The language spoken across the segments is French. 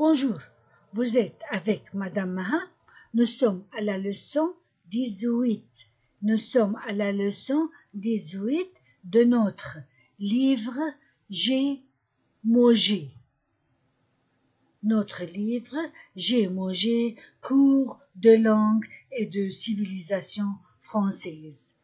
Bonjour, vous êtes avec Madame Maha. Nous sommes à la leçon 18. Nous sommes à la leçon 18 de notre livre J'ai mangé. Notre livre J'ai mangé, cours de langue et de civilisation française.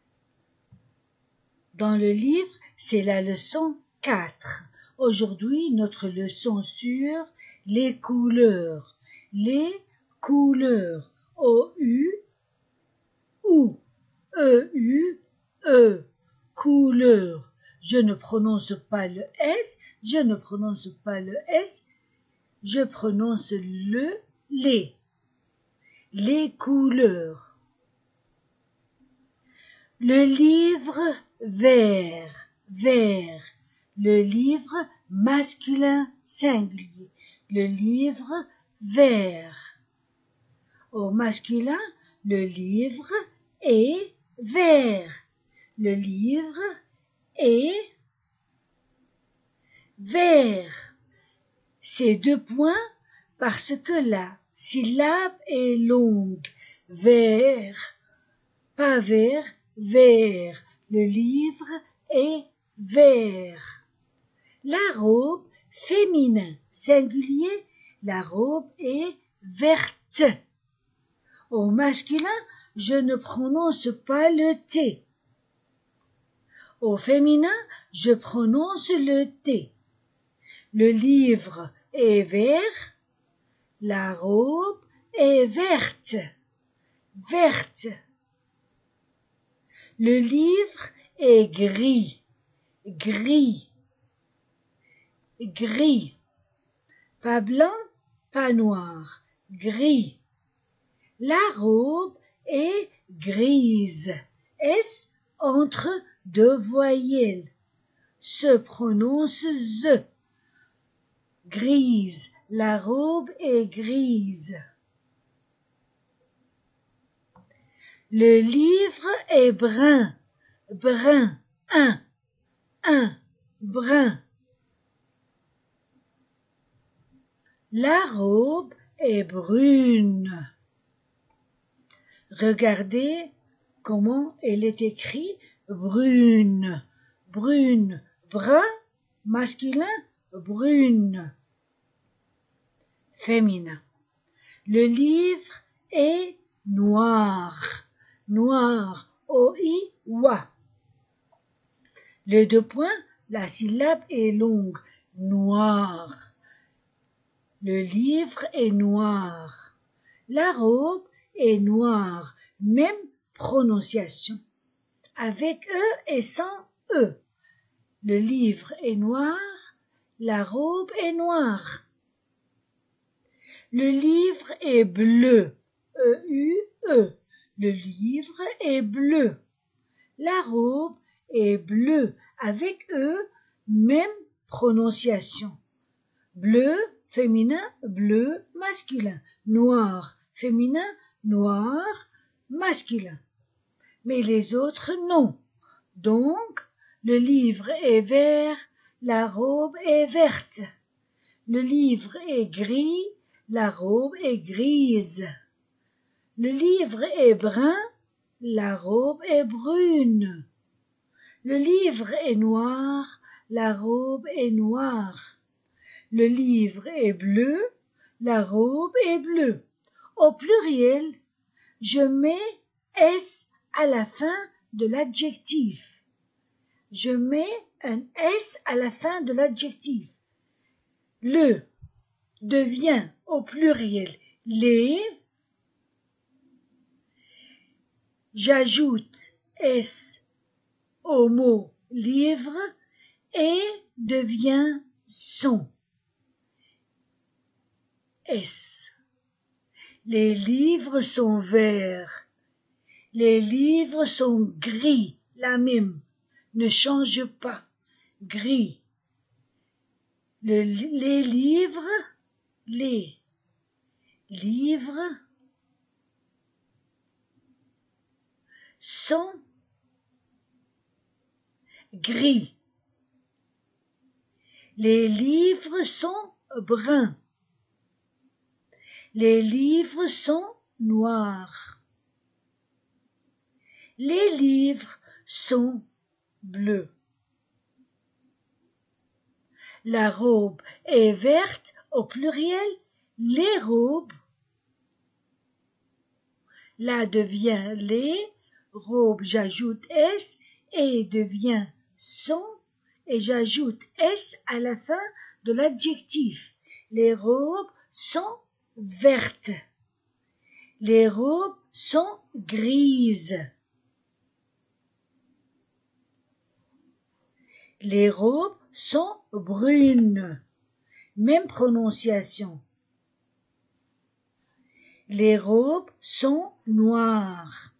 Dans le livre, c'est la leçon 4. Aujourd'hui, notre leçon sur les couleurs. Les couleurs. O-U, ou, E-U, E. Couleurs. Je ne prononce pas le S, je ne prononce pas le S, je prononce le les. Les couleurs. Le livre vert, vert. Le livre masculin singulier. Le livre vert. Au masculin, le livre est vert. Le livre est vert. Ces deux points parce que la syllabe est longue. Vert, pas vert, vert. Le livre est vert. La robe féminin singulier, la robe est verte. Au masculin, je ne prononce pas le T. Au féminin, je prononce le T. Le livre est vert, la robe est verte. Verte. Le livre est gris, gris. Gris, pas blanc, pas noir, gris. La robe est grise, S entre deux voyelles, se prononce Z. Grise, la robe est grise. Le livre est brun, brun, un, brun. La robe est brune. Regardez comment elle est écrite, brune, brune, brun, masculin, brune. Féminin. Le livre est noir, noir, O-I-W-A. Les deux points, la syllabe est longue, noir. Le livre est noir. La robe est noire. Même prononciation. Avec E et sans E. Le livre est noir. La robe est noire. Le livre est bleu. E-U-E. Le livre est bleu. La robe est bleue. Avec E, même prononciation. Bleu, féminin, bleu, masculin. Noir, féminin, noir, masculin. Mais les autres, non. Donc, le livre est vert, la robe est verte. Le livre est gris, la robe est grise. Le livre est brun, la robe est brune. Le livre est noir, la robe est noire. Le livre est bleu, la robe est bleue. Au pluriel, je mets S à la fin de l'adjectif. Je mets un S à la fin de l'adjectif. Le devient au pluriel les. J'ajoute S au mot livre et devient son. S. Les livres sont verts. Les livres sont gris, la même, ne change pas, gris. Les livres sont gris. Les livres sont bruns. Les livres sont noirs. Les livres sont bleus. La robe est verte au pluriel. Les robes. Là devient les. Robe, j'ajoute S et devient sont et j'ajoute S à la fin de l'adjectif. Les robes sont vertes. Les robes sont grises. Les robes sont brunes. Même prononciation. Les robes sont noires.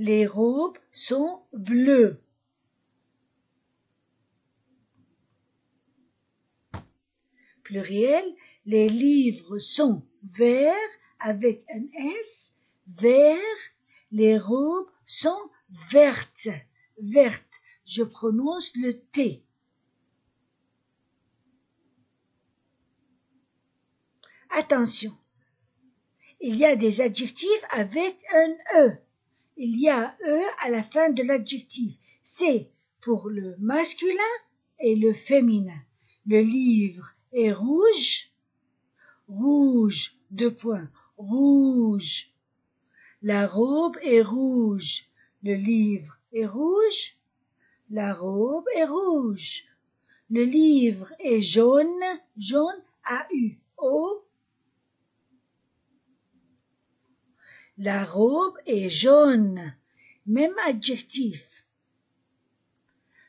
Les robes sont bleues. Pluriel, les livres sont verts avec un S, vert. Les robes sont vertes. Vertes, je prononce le T. Attention, il y a des adjectifs avec un E. Il y a E à la fin de l'adjectif. C'est pour le masculin et le féminin. Le livre est rouge. Rouge, deux points, rouge. La robe est rouge. Le livre est rouge. La robe est rouge. Le livre est jaune. Jaune, A-U-O. La robe est jaune. Même adjectif.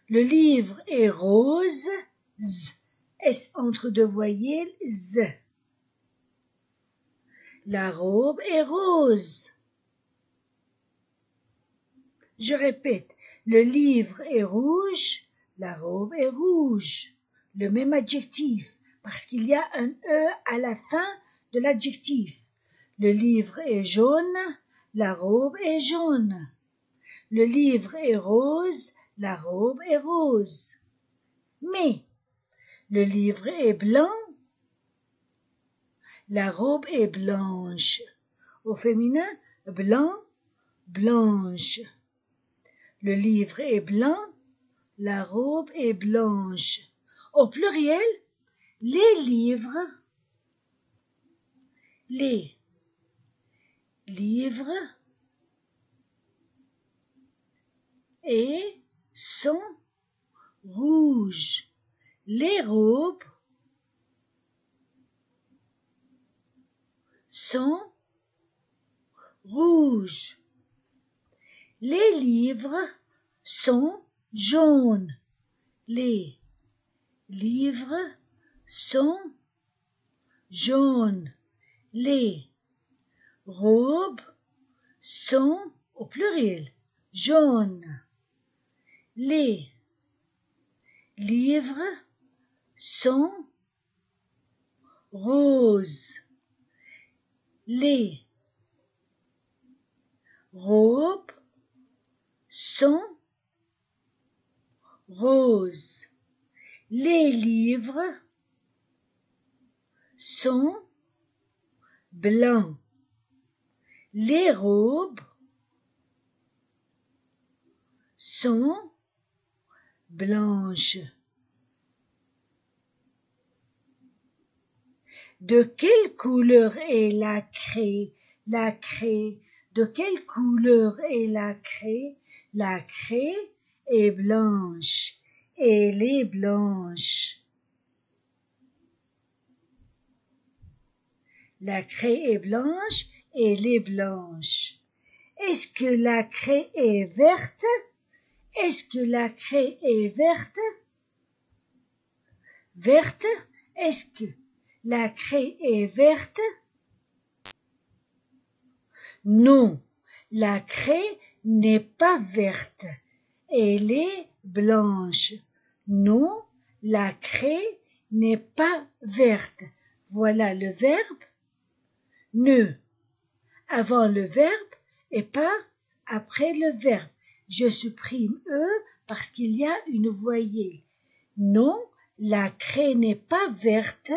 Le livre est rose. Z. S entre deux voyelles. Z. La robe est rose. Je répète. Le livre est rouge. La robe est rouge. Le même adjectif. Parce qu'il y a un E à la fin de l'adjectif. Le livre est jaune, la robe est jaune. Le livre est rose, la robe est rose. Mais le livre est blanc, la robe est blanche. Au féminin, blanc, blanche. Le livre est blanc, la robe est blanche. Au pluriel, les livres, les livres et sont rouges. Les robes sont rouges. Les livres sont jaunes. Les livres sont jaunes. Les robes sont, au pluriel, jaunes. Les livres sont roses. Les robes sont roses. Les livres sont blancs. Les robes sont blanches. De quelle couleur est la craie? La craie. De quelle couleur est la craie? La craie est blanche. Elle est blanche. La craie est blanche, elle est blanche. Est-ce que la craie est verte? Est-ce que la craie est verte? Verte? Est-ce que la craie est verte? Non, la craie n'est pas verte. Elle est blanche. Non, la craie n'est pas verte. Voilà le verbe ne. Avant le verbe et pas après le verbe. Je supprime E parce qu'il y a une voyelle. Non, La craie n'est pas verte,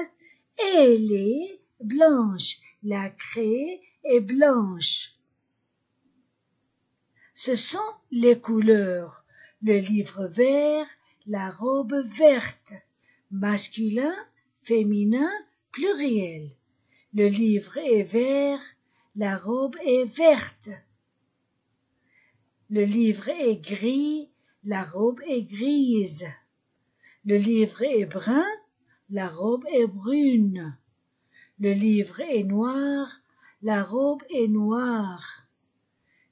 elle est blanche. La craie est blanche. Ce sont les couleurs. Le livre vert, la robe verte. Masculin, féminin, pluriel. Le livre est vert, la robe est verte. Le livre est gris, la robe est grise. Le livre est brun, la robe est brune. Le livre est noir, la robe est noire.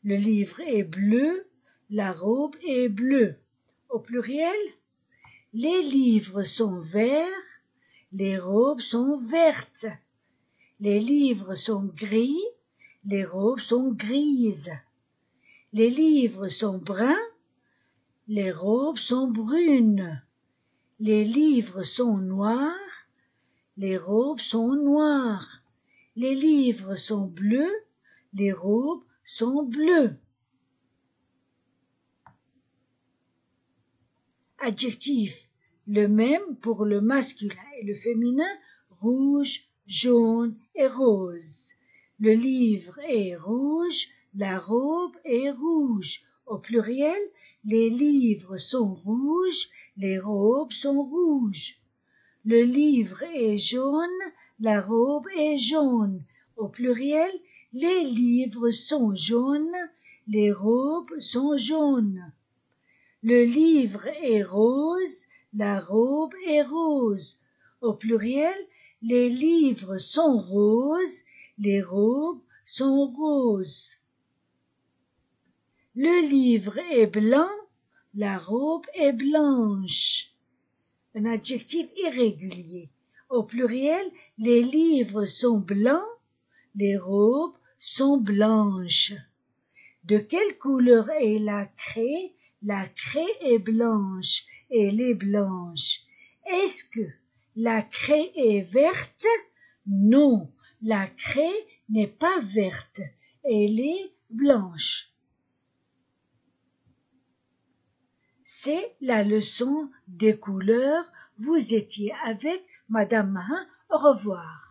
Le livre est bleu, la robe est bleue. Au pluriel, les livres sont verts, les robes sont vertes. Les livres sont gris, les robes sont grises. Les livres sont bruns, les robes sont brunes. Les livres sont noirs, les robes sont noires. Les livres sont bleus, les robes sont bleues. Adjectif, le même pour le masculin et le féminin, rouge, jaune et rose. Le livre est rouge, la robe est rouge. Au pluriel, les livres sont rouges, les robes sont rouges. Le livre est jaune, la robe est jaune. Au pluriel, les livres sont jaunes, les robes sont jaunes. Le livre est rose, la robe est rose. Au pluriel, les livres sont roses, les robes sont roses. Le livre est blanc, la robe est blanche. Un adjectif irrégulier. Au pluriel, les livres sont blancs, les robes sont blanches. De quelle couleur est la craie? La craie est blanche, elle est blanche. Est-ce que la craie est verte? Non, la craie n'est pas verte, elle est blanche. C'est la leçon des couleurs. Vous étiez avec Madame Mahin. Au revoir.